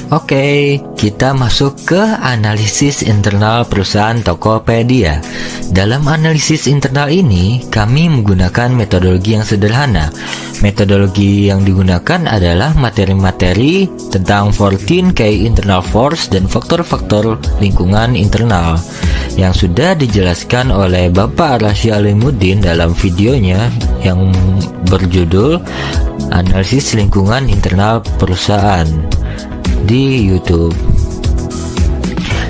Oke, kita masuk ke analisis internal perusahaan Tokopedia. Dalam analisis internal ini, kami menggunakan metodologi yang sederhana. Metodologi yang digunakan adalah materi-materi tentang 14 Key Internal Force dan faktor-faktor lingkungan internal yang sudah dijelaskan oleh Bapak Rasy Alimuddin dalam videonya yang berjudul Analisis Lingkungan Internal Perusahaan di YouTube.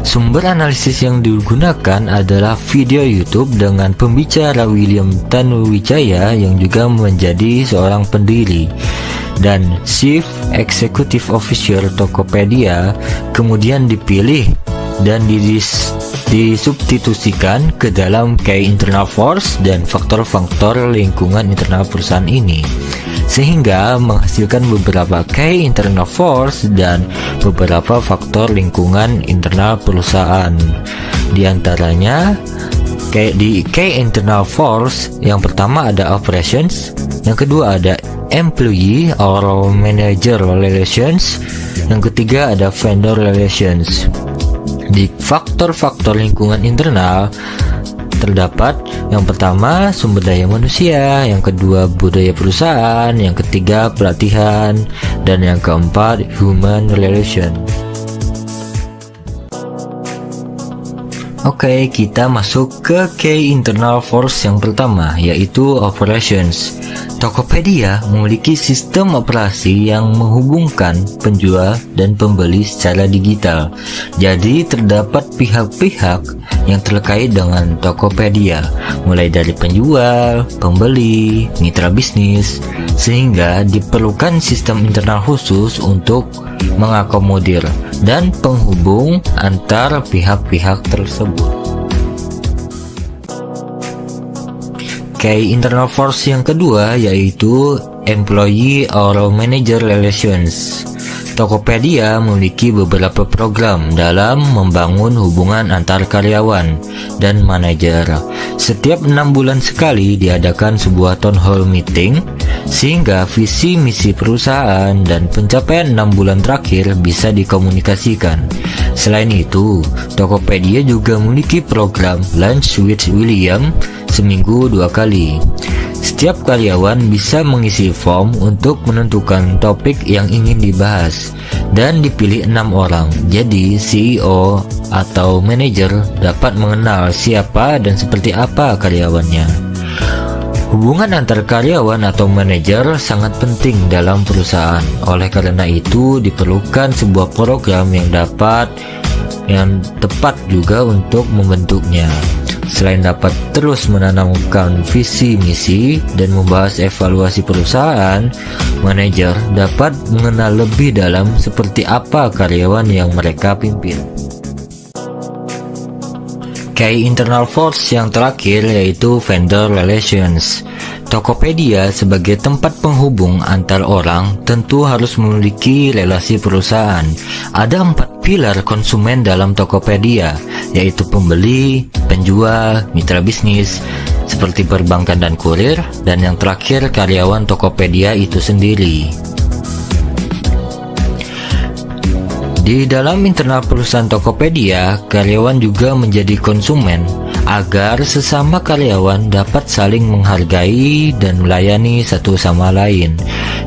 Sumber analisis yang digunakan adalah video YouTube dengan pembicara William Tanuwijaya yang juga menjadi seorang pendiri dan Chief Executive Officer Tokopedia, kemudian dipilih dan disubstitusikan ke dalam Key Internal Force dan faktor-faktor lingkungan internal perusahaan ini, sehingga menghasilkan beberapa Key Internal Force dan beberapa faktor lingkungan internal perusahaan. Di antaranya di Key Internal Force yang pertama ada Operations, yang kedua ada Employee or Manager Relations, yang ketiga ada Vendor Relations. Di faktor-faktor lingkungan internal terdapat yang pertama sumber daya manusia, yang kedua budaya perusahaan, yang ketiga pelatihan, dan yang keempat human relation. Oke, kita masuk ke Key Internal Force yang pertama, yaitu Operations. Tokopedia memiliki sistem operasi yang menghubungkan penjual dan pembeli secara digital. Jadi terdapat pihak-pihak yang terkait dengan Tokopedia, mulai dari penjual, pembeli, mitra bisnis, sehingga diperlukan sistem internal khusus untuk mengakomodir dan penghubung antar pihak-pihak tersebut. Key Internal Force yang kedua yaitu Employee or Manager Relations. Tokopedia memiliki beberapa program dalam membangun hubungan antar karyawan dan manajer. Setiap 6 bulan sekali diadakan sebuah town hall meeting, sehingga visi misi perusahaan dan pencapaian 6 bulan terakhir bisa dikomunikasikan. Selain itu, Tokopedia juga memiliki program Lunch with William seminggu 2 kali. Setiap karyawan bisa mengisi form untuk menentukan topik yang ingin dibahas dan dipilih 6 orang. Jadi CEO atau manajer dapat mengenal siapa dan seperti apa karyawannya. Hubungan antar karyawan atau manajer sangat penting dalam perusahaan. Oleh karena itu diperlukan sebuah program yang tepat juga untuk membentuknya. Selain dapat terus menanamkan visi misi dan membahas evaluasi perusahaan, manajer dapat mengenal lebih dalam seperti apa karyawan yang mereka pimpin. Key Internal Force yang terakhir yaitu Vendor Relations. Tokopedia sebagai tempat penghubung antar orang tentu harus memiliki relasi perusahaan. Ada 4 pilar konsumen dalam Tokopedia, yaitu pembeli, penjual, mitra bisnis, seperti perbankan dan kurir, dan yang terakhir karyawan Tokopedia itu sendiri. Di dalam internal perusahaan Tokopedia, karyawan juga menjadi konsumen agar sesama karyawan dapat saling menghargai dan melayani satu sama lain.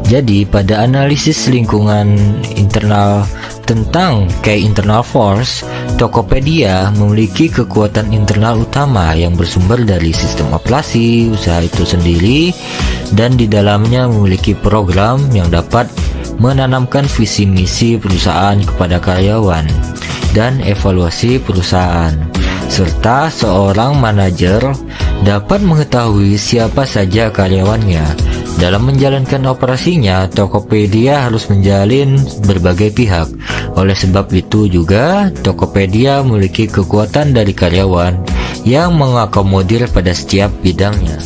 Jadi pada analisis lingkungan internal tentang Key Internal Force, Tokopedia memiliki kekuatan internal utama yang bersumber dari sistem operasi usaha itu sendiri, dan di dalamnya memiliki program yang dapat menanamkan visi misi perusahaan kepada karyawan dan evaluasi perusahaan, serta seorang manajer dapat mengetahui siapa saja karyawannya. Dalam menjalankan operasinya, Tokopedia harus menjalin berbagai pihak. Oleh sebab itu juga, Tokopedia memiliki kekuatan dari karyawan yang mengakomodir pada setiap bidangnya.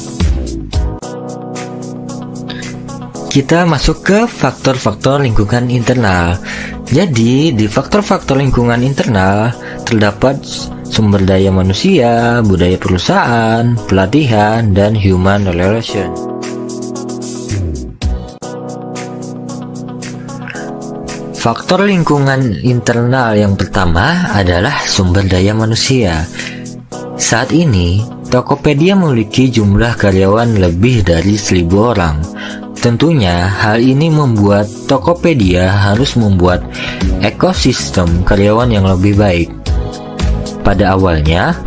Kita masuk ke faktor-faktor lingkungan internal. Jadi, di faktor-faktor lingkungan internal terdapat sumber daya manusia, budaya perusahaan, pelatihan, dan human relation. Faktor lingkungan internal yang pertama adalah sumber daya manusia. Saat ini, Tokopedia memiliki jumlah karyawan lebih dari 1.000 orang. Tentunya, hal ini membuat Tokopedia harus membuat ekosistem karyawan yang lebih baik. Pada awalnya,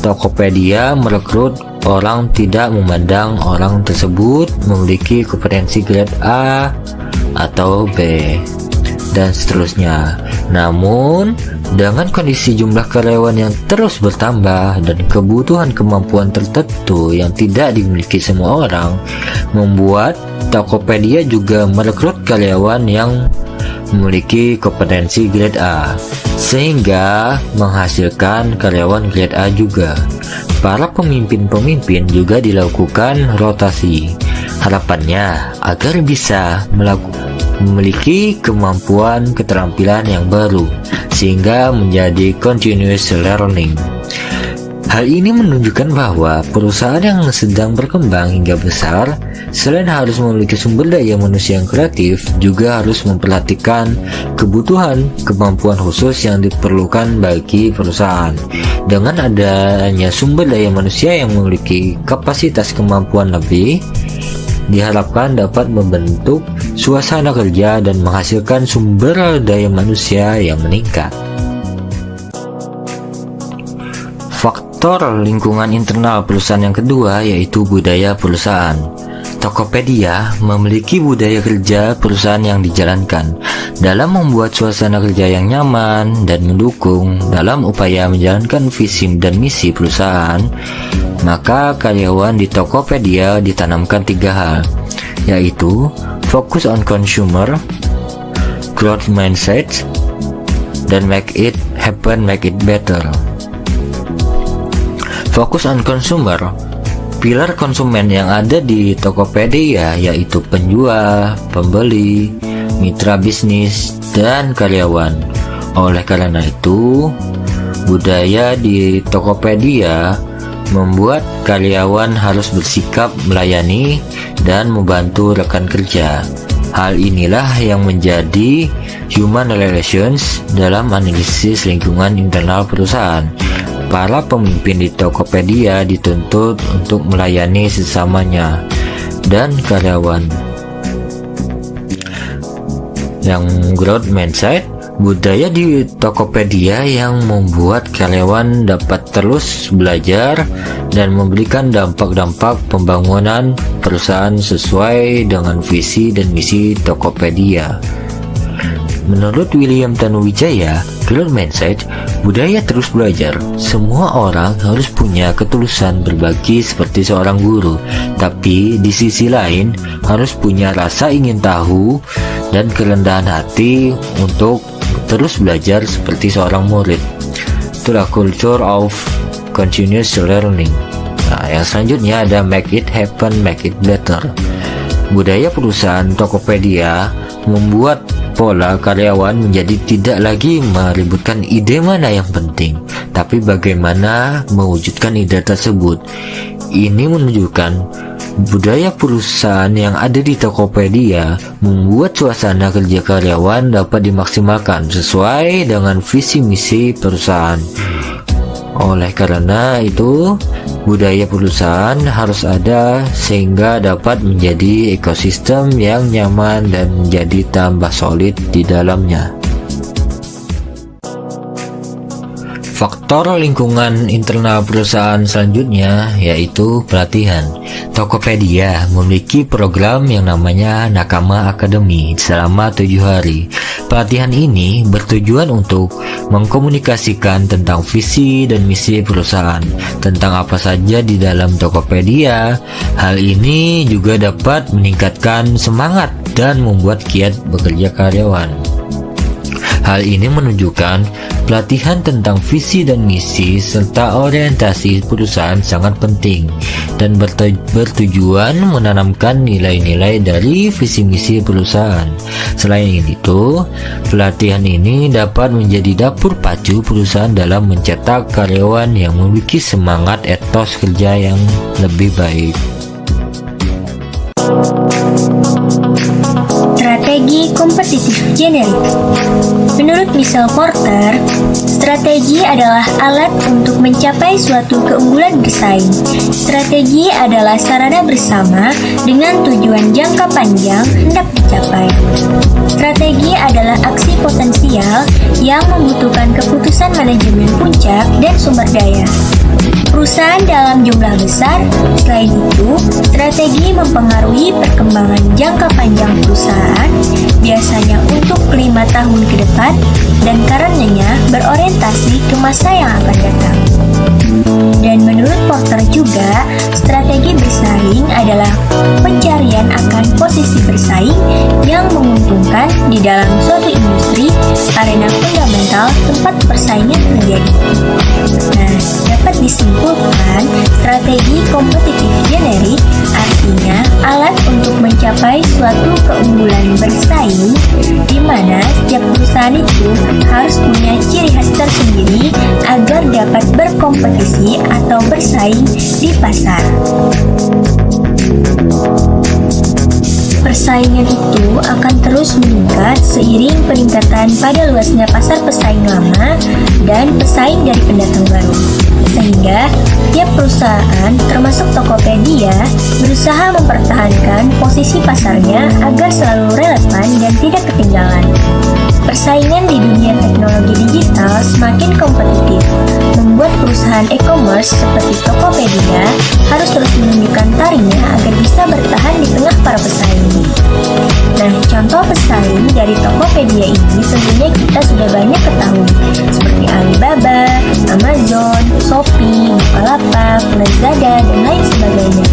Tokopedia merekrut orang tidak memandang orang tersebut memiliki kompetensi grade A atau B, dan seterusnya. Namun, dengan kondisi jumlah karyawan yang terus bertambah dan kebutuhan kemampuan tertentu yang tidak dimiliki semua orang, membuat Tokopedia juga merekrut karyawan yang memiliki kompetensi grade A, sehingga menghasilkan karyawan grade A juga. Para pemimpin-pemimpin juga dilakukan rotasi. Harapannya agar bisa memiliki kemampuan keterampilan yang baru, sehingga menjadi continuous learning. Hal ini menunjukkan bahwa perusahaan yang sedang berkembang hingga besar, selain harus memiliki sumber daya manusia yang kreatif, juga harus memperhatikan kebutuhan kemampuan khusus yang diperlukan bagi perusahaan. Dengan adanya sumber daya manusia yang memiliki kapasitas kemampuan lebih, diharapkan dapat membentuk suasana kerja dan menghasilkan sumber daya manusia yang meningkat. Faktor lingkungan internal perusahaan yang kedua yaitu budaya perusahaan. Tokopedia memiliki budaya kerja perusahaan yang dijalankan dalam membuat suasana kerja yang nyaman dan mendukung dalam upaya menjalankan visi dan misi perusahaan. Maka karyawan di Tokopedia ditanamkan 3 hal, yaitu fokus on consumer, growth mindset, dan make it happen, make it better. Fokus on consumer. Pilar konsumen yang ada di Tokopedia yaitu penjual, pembeli, mitra bisnis, dan karyawan. Oleh karena itu, budaya di Tokopedia membuat karyawan harus bersikap melayani dan membantu rekan kerja. Hal inilah yang menjadi human relations dalam analisis lingkungan internal perusahaan. Para pemimpin di Tokopedia dituntut untuk melayani sesamanya dan karyawan. Yang growth mindset, budaya di Tokopedia yang membuat karyawan dapat terus belajar dan memberikan dampak-dampak pembangunan perusahaan sesuai dengan visi dan misi Tokopedia. Menurut William Tanuwijaya, growth mindset, budaya terus belajar. Semua orang harus punya ketulusan berbagi seperti seorang guru, tapi di sisi lain harus punya rasa ingin tahu dan kerendahan hati untuk terus belajar seperti seorang murid. Itulah culture of continuous learning. Nah, yang selanjutnya ada make it happen, make it better. Budaya perusahaan Tokopedia membuat pola karyawan menjadi tidak lagi meributkan ide mana yang penting, tapi bagaimana mewujudkan ide tersebut. Ini menunjukkan budaya perusahaan yang ada di Tokopedia membuat suasana kerja karyawan dapat dimaksimalkan sesuai dengan visi misi perusahaan. Oleh karena itu, budaya perusahaan harus ada sehingga dapat menjadi ekosistem yang nyaman dan menjadi tambah solid di dalamnya. Faktor lingkungan internal perusahaan selanjutnya yaitu pelatihan. Tokopedia memiliki program yang namanya Nakama Academy selama 7 hari. Pelatihan ini bertujuan untuk mengkomunikasikan tentang visi dan misi perusahaan, tentang apa saja di dalam Tokopedia. Hal ini juga dapat meningkatkan semangat dan membuat giat bekerja karyawan. Hal ini menunjukkan pelatihan tentang visi dan misi serta orientasi perusahaan sangat penting dan bertujuan menanamkan nilai-nilai dari visi misi perusahaan. Selain itu, pelatihan ini dapat menjadi dapur pacu perusahaan dalam mencetak karyawan yang memiliki semangat etos kerja yang lebih baik. Strategi competitive generic. Menurut Michel Porter, strategi adalah alat untuk mencapai suatu keunggulan bersaing. Strategi adalah sarana bersama dengan tujuan jangka panjang hendak dicapai. Strategi adalah aksi potensial yang membutuhkan keputusan manajemen puncak dan sumber daya. Perusahaan dalam jumlah besar. Selain itu, strategi mempengaruhi perkembangan jangka panjang perusahaan, biasanya untuk 5 tahun ke depan, dan karenanya berorientasi ke masa yang akan datang. Dan menurut Porter juga, strategi bersaing adalah pencarian akan posisi bersaing yang menguntungkan di dalam suatu industri, arena fundamental tempat persaingan terjadi. Nah, dapat disimpulkan, strategi kompetitif generik artinya alat untuk mencapai suatu keunggulan bersaing, di mana setiap perusahaan itu harus punya ciri khas tersendiri agar dapat berkompetisi atau bersaing di pasar. Persaingan itu akan terus meningkat seiring peningkatan pada luasnya pasar pesaing lama dan pesaing dari pendatang baru. Sehingga tiap perusahaan, termasuk Tokopedia, berusaha mempertahankan posisi pasarnya agar selalu relevan dan tidak ketinggalan. Persaingan di dunia teknologi digital semakin kompetitif, membuat perusahaan e-commerce seperti Tokopedia harus terus menunjukkan taringnya agar bisa bertahan di tengah para pesaing. Nah, contoh pesaing dari Tokopedia ini tentunya kita sudah banyak ketahui, seperti Alibaba, Amazon, Shopee, Bukalapak, Lazada, dan lain sebagainya.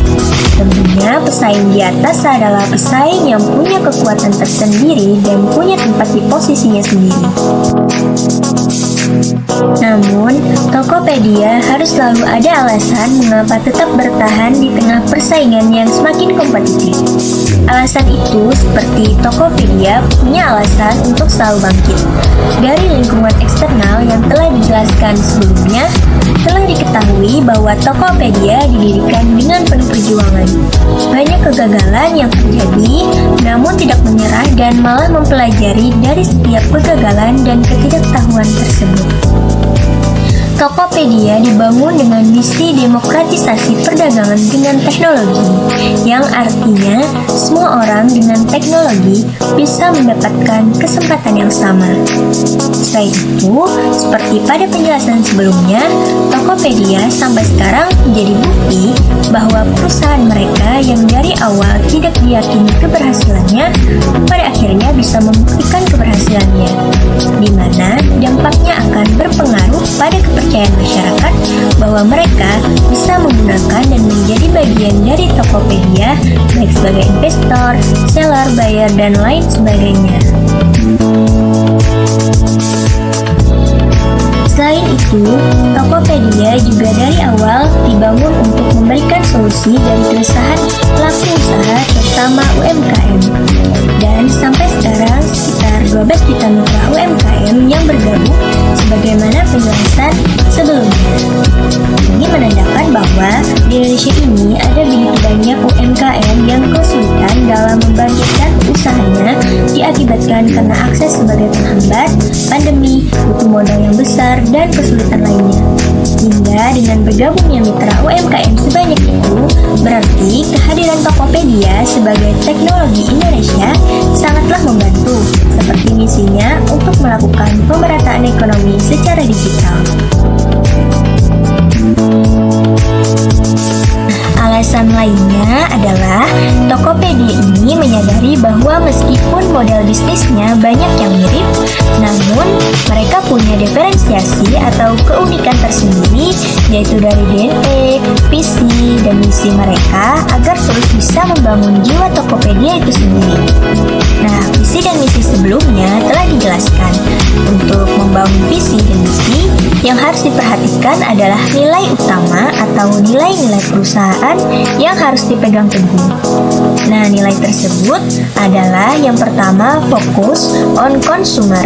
Tentunya pesaing di atas adalah pesaing yang punya kekuatan tersendiri dan punya tempat di posisinya sendiri. Namun, Tokopedia harus selalu ada alasan mengapa tetap bertahan di tengah persaingan yang semakin kompetitif. Alasan itu seperti Tokopedia punya alasan untuk selalu bangkit. Dari lingkungan eksternal yang telah dijelaskan sebelumnya, telah diketahui bahwa Tokopedia didirikan dengan penuh perjuangan. Banyak kegagalan yang terjadi, namun tidak menyerah dan malah mempelajari dari setiap kegagalan dan ketidaktahuan tersebut. Tokopedia dibangun dengan misi demokratisasi perdagangan dengan teknologi, yang artinya semua orang dengan teknologi bisa mendapatkan kesempatan yang sama. Selain itu, seperti pada penjelasan sebelumnya, Tokopedia sampai sekarang menjadi bukti bahwa perusahaan mereka yang dari awal tidak diyakini keberhasilannya, pada akhirnya bisa membuktikan keberhasilannya, di mana dampaknya akan berpengaruh pada kepercayaan masyarakat bahwa mereka bisa menggunakan dan menjadi bagian dari Tokopedia, baik sebagai investor, seller, buyer, dan lain sebagainya. Selain itu, Tokopedia juga dari awal dibangun untuk memberikan solusi dari keresahan pelaku usaha terutama UMKM. Dan sampai sekarang sekitar 12 juta mitra UMKM yang bergabung sebagaimana penjelasan sebelumnya. Ini menandakan bahwa di Indonesia ini ada begitu banyak UMKM yang kesulitan dalam membangkitkan usahanya diakibatkan karena akses sebagai penghambat, pandemi, butuh modal yang besar, dan kesulitan lainnya. Hingga dengan bergabungnya mitra UMKM sebanyak itu, berarti kehadiran Tokopedia sebagai teknologi Indonesia sangatlah membantu, seperti misinya untuk melakukan pemerataan ekonomi secara digital. Alasan lainnya adalah Tokopedia ini menyadari bahwa meskipun model bisnisnya banyak yang mirip, namun mereka punya diferensiasi atau keunikan tersendiri, yaitu dari DNA, visi, dan misi mereka agar terus bisa membangun jiwa Tokopedia itu sendiri. Nah, visi dan misi sebelumnya telah dijelaskan. Untuk membangun visi dan misi, yang harus diperhatikan adalah nilai utama atau nilai-nilai perusahaan yang harus dipegang teguh. Nah, nilai tersebut adalah yang pertama, fokus on consumer.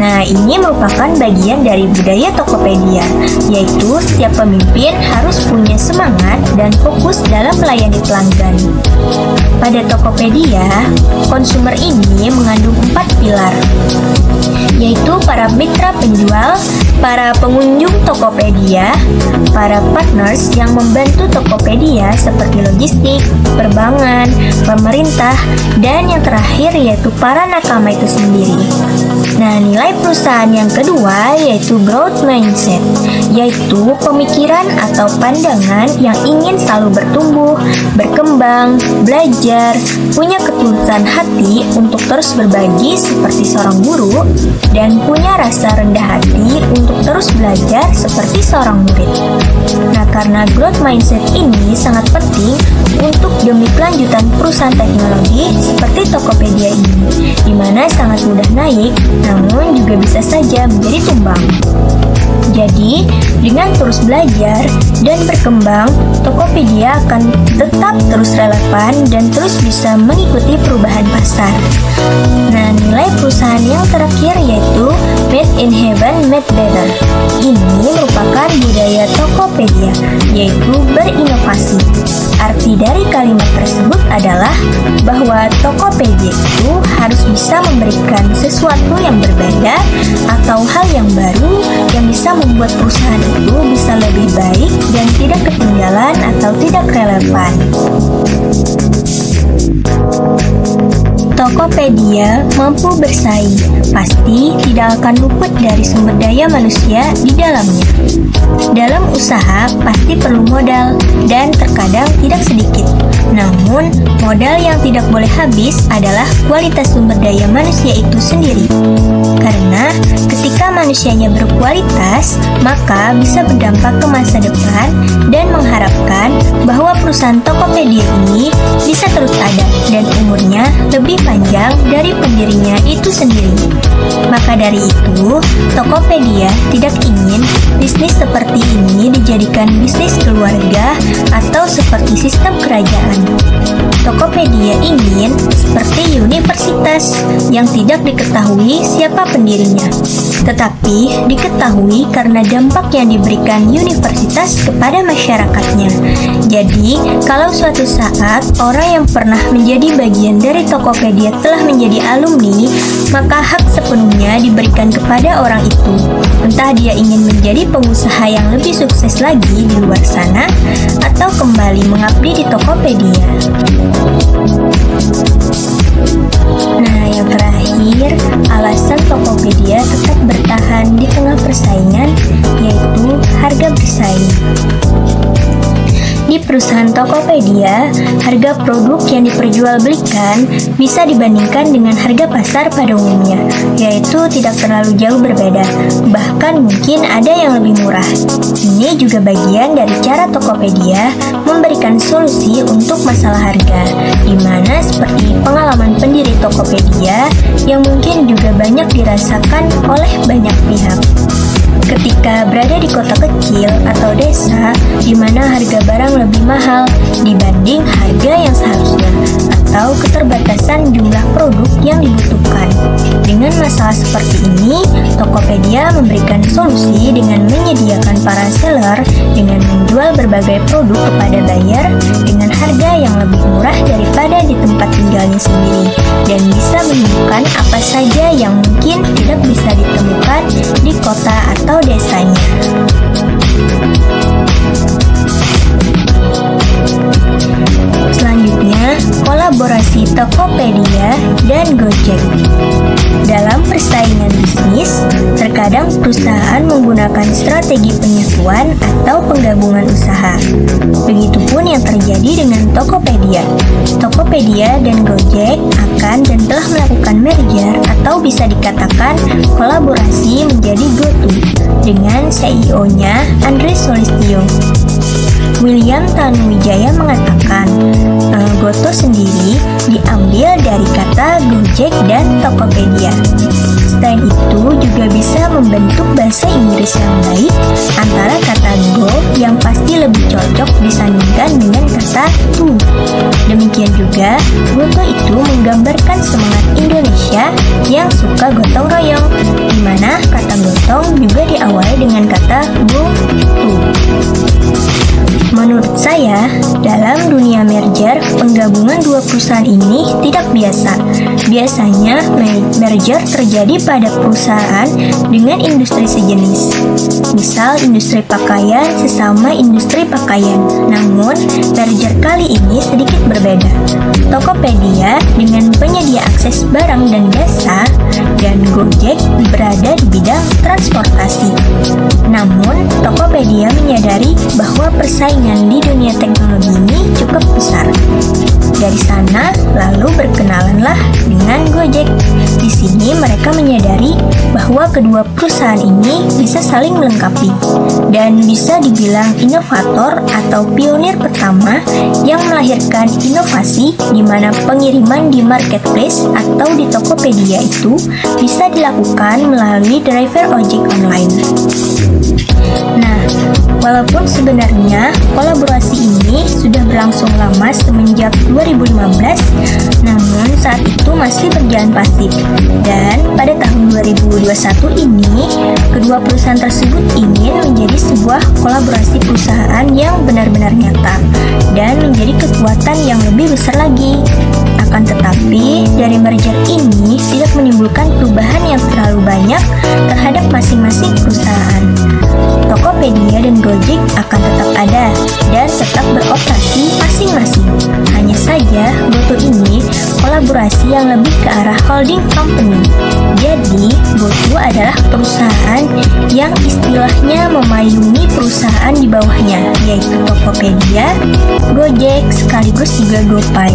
Nah, ini merupakan bagian dari budaya Tokopedia, yaitu setiap pemimpin harus punya semangat dan fokus dalam melayani pelanggan. Pada Tokopedia, konsumer ini mengandung 4 pilar, yaitu para mitra penjual, para pengunjung Tokopedia, para partners yang membantu Tokopedia seperti logistik, perbankan, pemerintah, dan yang terakhir yaitu para nakama itu sendiri. Nah, nilai perusahaan yang kedua yaitu growth mindset, yaitu pemikiran atau pandangan yang ingin selalu bertumbuh, berkembang, belajar, punya ketulusan hati untuk terus berbagi seperti seorang guru, dan punya rasa rendah hati untuk terus belajar seperti seorang murid. Nah, karena growth mindset ini sangat penting untuk demi kelanjutan perusahaan teknologi seperti Tokopedia ini, di mana sangat mudah naik, namun juga bisa saja menjadi tumbang. Jadi, dengan terus belajar dan berkembang, Tokopedia akan tetap terus relevan dan terus bisa mengikuti perubahan pasar. Nah, nilai perusahaan yang terakhir yaitu Made in Heaven, Made Better. Ini merupakan budaya Tokopedia, yaitu berinovasi. Arti dari kalimat tersebut adalah bahwa Tokopedia itu harus bisa memberikan sesuatu yang berbeda atau hal yang baru yang bisa membuat perusahaan itu bisa lebih baik dan tidak ketinggalan atau tidak relevan. Tokopedia mampu bersaing, pasti tidak akan luput dari sumber daya manusia di dalamnya. Dalam usaha pasti perlu modal dan terkadang tidak sedikit. Namun, modal yang tidak boleh habis adalah kualitas sumber daya manusia itu sendiri. Karena ketika manusianya berkualitas, maka bisa berdampak ke masa depan dan mengharapkan bahwa perusahaan Tokopedia ini bisa terus ada dan umurnya lebih panjang dari pendirinya itu sendiri. Maka dari itu, Tokopedia tidak ingin bisnis seperti ini dijadikan bisnis keluarga atau seperti sistem kerajaan. Tokopedia ingin seperti universitas yang tidak diketahui siapa pendirinya, tetapi diketahui karena dampak yang diberikan universitas kepada masyarakatnya. Jadi, kalau suatu saat orang yang pernah menjadi bagian dari Tokopedia telah menjadi alumni, maka hak sepenuhnya diberikan kepada orang itu. Entah dia ingin menjadi pengusaha yang lebih sukses lagi di luar sana, atau kembali mengabdi di Tokopedia. Nah, yang terakhir, alasan Tokopedia tetap bertahan di tengah persaingan, yaitu harga bersaing. Di perusahaan Tokopedia, harga produk yang diperjualbelikan bisa dibandingkan dengan harga pasar pada umumnya, yaitu tidak terlalu jauh berbeda, bahkan mungkin ada yang lebih murah. Ini juga bagian dari cara Tokopedia memberikan solusi untuk masalah harga, di mana seperti pengalaman pendiri Tokopedia yang mungkin juga banyak dirasakan oleh banyak pihak. Ketika berada di kota kecil atau desa di mana harga barang lebih mahal dibanding harga yang seharusnya, atau keterbatasan jumlah produk yang dibutuhkan. Dengan masalah seperti ini, Tokopedia memberikan solusi dengan menyediakan para seller dengan menjual berbagai produk kepada buyer dengan harga yang lebih murah daripada di tempat tinggalnya sendiri, dan bisa menemukan apa saja yang mungkin tidak bisa ditemukan di kota atau desanya. Selanjutnya, kolaborasi Tokopedia dan Gojek. Dalam persaingan bisnis, terkadang perusahaan menggunakan strategi penyatuan atau penggabungan usaha. Begitupun yang terjadi dengan Tokopedia. Tokopedia dan Gojek akan dan telah melakukan merger atau bisa dikatakan kolaborasi menjadi GoTo dengan CEO-nya Andre Solistio. William Tanuwijaya mengatakan, GoTo sendiri diambil dari kata Gojek dan Tokopedia. Selain itu juga juga bisa membentuk bahasa Inggris yang baik antara kata go yang pasti lebih cocok disandingkan dengan kata to. Demikian juga, goto itu menggambarkan semangat Indonesia yang suka gotong royong, di mana kata gotong juga diawali dengan kata go to. Menurut saya, dalam dunia merger, penggabungan dua perusahaan ini tidak biasa. Biasanya, merger terjadi pada perusahaan dengan industri sejenis. Misal, industri pakaian sesama industri pakaian. Namun, merger kali ini sedikit berbeda. Tokopedia dengan penyedia akses barang dan jasa, dan Gojek berada di bidang transportasi. Namun, Tokopedia menyadari bahwa persaingan di dunia teknologi ini cukup besar. Dari sana, lalu berkenalanlah dengan Gojek. Di sini mereka menyadari bahwa kedua perusahaan ini bisa saling melengkapi dan bisa dibilang inovator atau pionir pertama yang melahirkan inovasi di mana pengiriman di marketplace atau di Tokopedia itu bisa dilakukan melalui driver ojek online. Nah, walaupun sebenarnya kolaborasi ini sudah berlangsung lama semenjak 2015, namun saat itu masih berjalan pasif. Dan pada tahun 2021 ini, kedua perusahaan tersebut ingin menjadi sebuah kolaborasi perusahaan yang benar-benar nyata dan menjadi kekuatan yang lebih besar lagi. Akan tetapi, dari merger ini tidak menimbulkan perubahan yang terlalu banyak terhadap masing-masing perusahaan. Tokopedia dan Gojek akan tetap ada dan tetap beroperasi masing-masing. Hanya saja, GoTo ini kolaborasi yang lebih ke arah holding company. Jadi, GoTo adalah perusahaan yang istilahnya memayungi perusahaan di bawahnya, yaitu Tokopedia, Gojek, sekaligus juga GoPay.